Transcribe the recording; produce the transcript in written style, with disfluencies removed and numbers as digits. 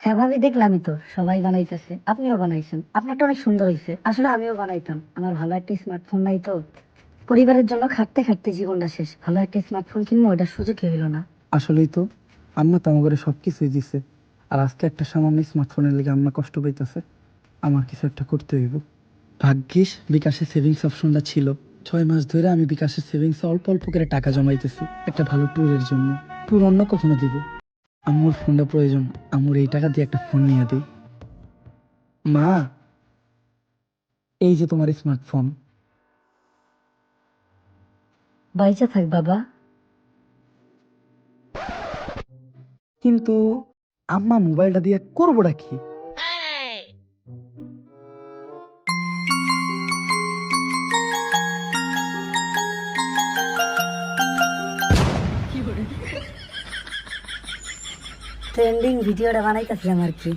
হ্যাঁ ভাবি, দেখলামই তো সবাই বানাইতেছে, আপনিও বানাইছেন, আপনারটা অনেক সুন্দর হয়েছে। আসলে আমিও বানাইতাম, আমার ভালো একটা স্মার্টফোন নাই তো। পরিবারের জন্য খাটতে খাটতে জীবনটা শেষ, ভালো একটা স্মার্টফোন কিনবো ওটার সুযোগ হইল না। আসলেই তো, আম্মা তো আমার সব কিছুই দিছে। আর আজকে একটা সামান্য স্মার্টফোনের লেগে আম্মা কষ্ট পাইতেছে। আমার কিছু একটা করতে হইব। ভাগ্যিস বিকাশের সেভিংস অপশনটা ছিল। 6 মাস ধরে আমি বিকাশের সেভিংস অল্প অল্প করে টাকা জমাইতেছি একটা ভালো ট্যুরের জন্য। ট্যুর অন্য কখনো দিব। আম্মুর ফোনটা প্রয়োজন, আম্মুর এই টাকা দিয়ে একটা ফোন নিয়ে দিই। মা, এই যে তোমার স্মার্টফোন। বাইচা থাক বাবা। কিন্তু আম্মা মোবাইলটা দিয়ে করবোটা কি? ট্রেন্ডিং ভিডিওটা বানাইতেছিলাম আর কি।